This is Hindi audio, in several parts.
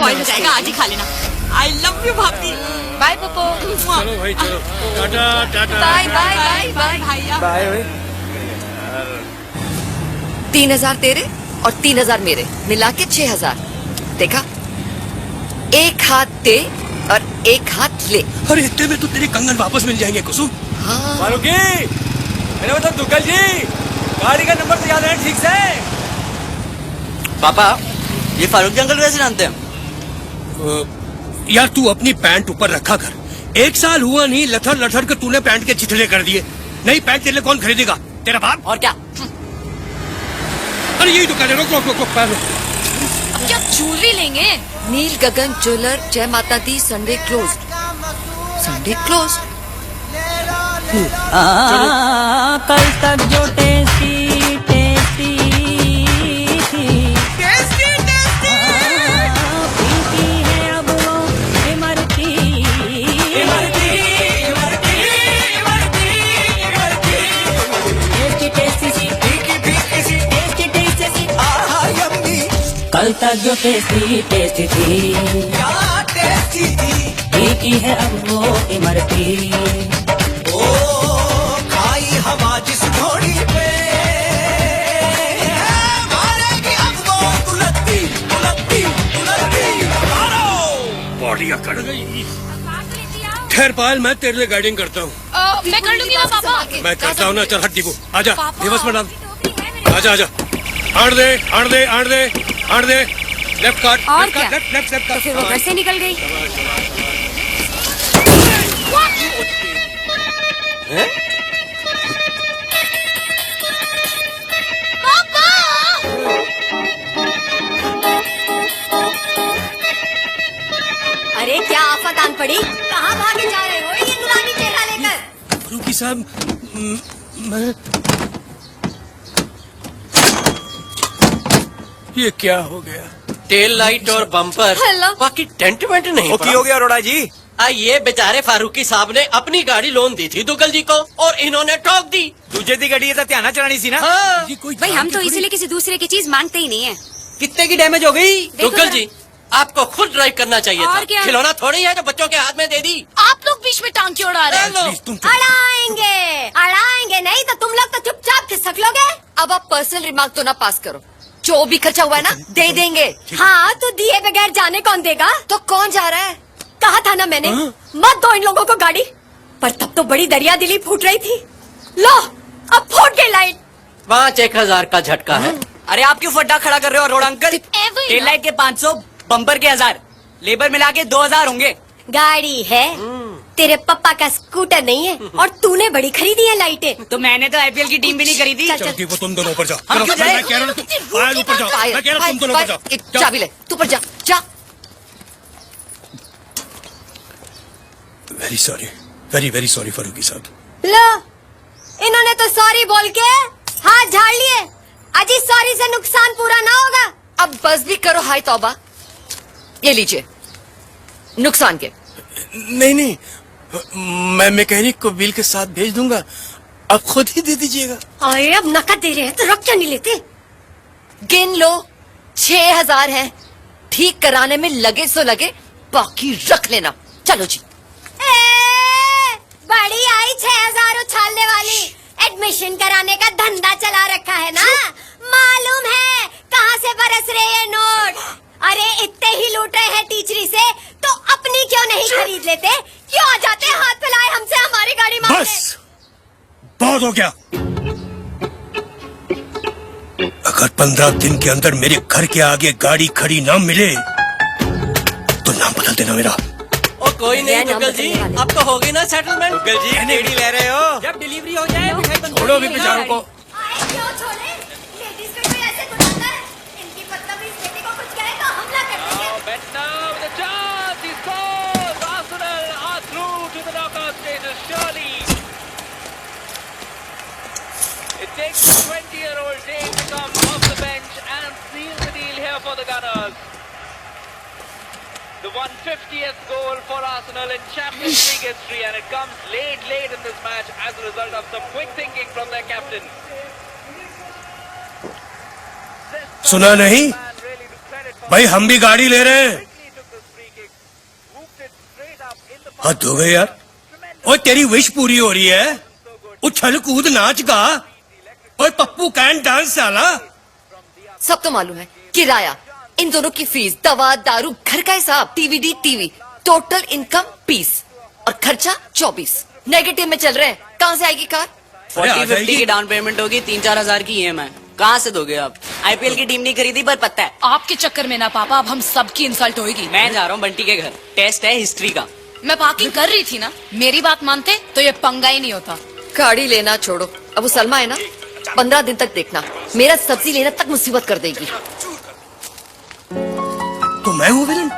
स्पॉइल हो जाएगा, आज ही खा लेना। आई लव यू भाभी। बाय पप्पू। चलो भाई चलो, tata tata. Bye bye bye bye भैया। बाय भाई। 3000 तेरे और 3000 मेरे मिला के 6000। देखा, एक हाथ दे और एक हाथ ले। अरे इतने में तो तेरे कंगन वापस मिल जाएंगे कुसुम। हाँ फारूकी, मैंने मतलब दुग्गल जी, गाड़ी का नंबर तो याद है ठीक से? पापा, ये फारूक अंकल कैसे जानते हैं? यार तू अपनी पैंट ऊपर रखा कर। 1 साल हुआ नहीं, लथड़ लथड़ के तूने पैंट के चिथड़े कर दिए। नहीं पैंट तेरे लिए कौन खरीदेगा? तेरा बाप। और क्या? अरे यही तो कह रहे, रोक रोक रोक रोक पैर रोक। अब क्या ज्वेलरी लेंगे? नील गगन ज्वेलर, जय माता दी, संडे क्लोज। Sunday close. कल तक जो टेस्टी टेस्टी थी, पीती है अब वो इमरती। टेस्टी सी, टेस्टी टेस्टी सी, कल तक जो टेस्टी टेस्टी थी, पीती है अब वो इमरती। हवा जिस घोड़ी पे मारेगी अब वो उलटती उलटती उलटती। बॉडी अकड़ गई। खैर पायल, मैं तेरे लिए गाइडिंग करता हूँ। मैं कर लूंगी ना पापा। मैं करता हूँ ना। चल हट दीपू, आजा पापा। दिवस में डाल। आजा आजा, आड़ दे आड़ दे आड़ दे आड़ दे। लेफ्ट काट, और लेफ्ट क्या? काट, लेफ्ट लेफ्ट लेफ्ट तो फिर वो घर से निकल गई। अरे क्या आफत आन पड़ी, कहाँ भागे जा रहे हो ये नूरानी चेहरा लेकर? फारूकी साहब, मैं ये क्या हो गया? टेल लाइट और बम्पर, हेलो। बाकी टेंट वेंट नहीं की हो गया अरोड़ा जी? ये बेचारे फारूकी साहब ने अपनी गाड़ी लोन दी थी दुग्गल जी को और इन्होंने ठोक दी। दूजे दी गाड़ी तो ध्यान चलानी सी ना। हाँ। ये कोई भाई हम तो इसीलिए किसी दूसरे की चीज मांगते ही नहीं है। कितने की डैमेज हो गई? दुग्गल जी, आपको खुद ड्राइव करना चाहिए और था। क्या? खिलौना थोड़ी है जो बच्चों के हाथ में दे दी। आप लोग बीच में टांग क्यों उड़ा रहे हैं? प्लीज तुम चुप। अड़ाएंगे नहीं तो तुम लोग तो चुपचाप खिसक लोगे। अब आप पर्सनल रिमार्क तो ना पास करो। जो भी खर्चा हुआ है ना दे देंगे। हाँ तो दिए बगैर जाने कौन देगा? तो कौन जा रहा है? कहा था ना मैंने, मत दो इन लोगों को गाड़ी। पर तब तो बड़ी दरिया दिली फूट रही थी। लो अब फूट गई लाइट। 5,000 का झटका है। अरे आप क्यों फड्डा खड़ा कर रहे हो अरोड़ा अंकल? टेल लाइट के 500, बम्पर के 1000, लेबर मिला के 2000 होंगे। गाड़ी है, तेरे पापा का स्कूटर नहीं है। और तूने बड़ी खरीदी है लाइटें। तो मैंने तो आईपीएल की टीम भी नहीं खरीदी। चल, चलो दीपू, तुम दोनों ऊपर जाओ। हम चलो, क्यों जाएं? मैं कह रहा हूँ पायल ऊपर जाओ। मैं कह रहा हूँ तुम दोनों ऊपर जाओ। चाबी ले, तू ऊपर जा जा। Very sorry, very very sorry Farooqui साहब। लो इन्होंने तो सॉरी बोल के हाथ झाड़ लिए। अजी सॉरी से नुकसान पूरा ना होगा। अब बस भी करो, हाय तौबा। ये लीजिए नुकसान के। नहीं नहीं, मैं मैकेनिक को बिल के साथ भेज दूंगा, आप खुद ही दे दीजिएगा। अरे अब नकद दे रहे हैं तो रख क्यों नहीं लेते? गिन लो, 6000 है। ठीक कराने में लगे सो लगे, बाकी रख लेना। चलो जी। बड़ी आई 6000 उछालने वाली। एडमिशन कराने का धंधा चला रखा है ना, मालूम है कहाँ से बरस रहे हैं नोट। अरे इतने ही लूट रहे हैं टीचरी से, तो अपनी क्यों नहीं खरीद लेते? क्यों आ जाते हाथ फैलाए हमसे हमारी गाड़ी मांगने? बस बहुत हो गया। अगर 15 दिन के अंदर मेरे घर के आगे गाड़ी खड़ी ना मिले तो नाम बदल देना मेरा। और कोई नहीं दुग्गल जी, अब तो होगी ना सेटलमेंट। दुग्गल जी गाड़ी ले रहे हो? जब डिलीवरी हो जाए छोड़ो भी बेचारों को। अरे क्यों छोड़े? लेडीज को कोई ऐसे बुलाता है? इनकी मतलब इस बेटी को कुछ कहे तो हमला कर देंगे। It takes a 20-year-old Dane to come off the bench and seal the deal here for the Gunners. The 150th goal for Arsenal in Champions League history, and it comes late in this match as a result of some quick thinking from their captain. सुना नहीं भाई, हम भी गाड़ी ले रहे हैं। हद हो गई यार। ओए तेरी विश पूरी हो रही है, उछल कूद नाच गा। ओए पप्पू कैन डांस साला। सब तो मालूम है, किराया, इन दोनों की फीस, दवा, दारू, घर का हिसाब, टीवी, टोटल इनकम 20 और खर्चा 24। नेगेटिव में चल रहे हैं, कहाँ से आएगी कार? 40-50 की डाउन पेमेंट होगी, 3-4 हजार की EMI। कहाँ से दोगे आप? IPL की टीम नहीं खरीदी पर पता है। आपके चक्कर में ना पापा, अब हम सबकी इंसल्ट होगी। मैं जा रहा हूँ बंटी के घर, टेस्ट है हिस्ट्री का। मैं पार्किंग कर रही थी ना, मेरी बात मानते तो ये पंगा ही नहीं होता। गाड़ी लेना छोड़ो, अब वो सलमा है ना, 15 दिन तक देखना, मेरा सब्जी लेना तक मुसीबत कर देगी। तो मैं हूँ विलन?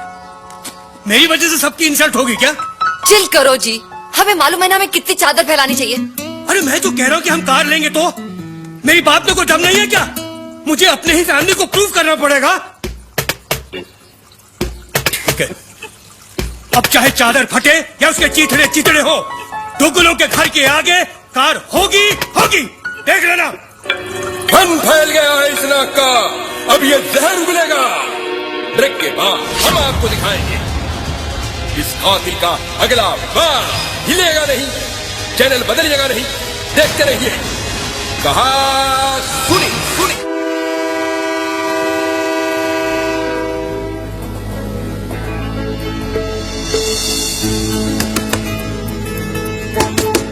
मेरी वजह से सबकी इंसल्ट होगी क्या? चिल करो जी, हमें मालूम है ना हमें कितनी चादर फैलानी चाहिए। अरे मैं तो कह रहा हूँ कि हम कार लेंगे तो मेरी बात में कोई दम नहीं है क्या? मुझे अपने ही फैमिली को प्रूव करना पड़ेगा। ठीक है, अब चाहे चादर फटे या उसके चीथड़े चितड़े हो, दुगुलों के घर के आगे कार होगी होगी, देख लेना। फन फैल गया है इस नाक का, अब ये जहर उगलेगा। ब्रेक के बाद हम आपको दिखाएंगे इस कातिल का अगला बार। हिलेगा नहीं, चैनल बदलिएगा नहीं, देखते रहिए। कहा सुनी सुनी।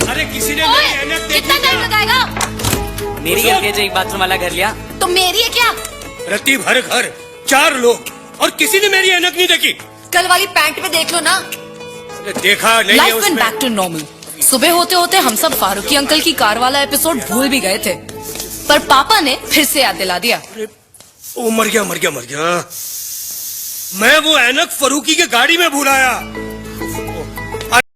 अरे किसी ने मेरी ऐनक देखी कितना टाइम क्या? लगाएगा? मेरी गलती है, एक बाथरूम वाला घर लिया। तो मेरी है क्या? रत्ती भर घर, 4 लोग और किसी ने मेरी ऐनक नहीं देखी। कल वाली पैंट में देख लो ना। अरे देखा नहीं है लाइफ वेंट उसमें। Back to normal. सुबह होते होते हम सब फारूकी अंकल की कार वाला एपिसोड भूल भी गए थे, पर पापा ने फिर से याद दिला दिया। ओ मर गया। मैं वो ऐनक फरूकी के गाड़ी में भूल आया।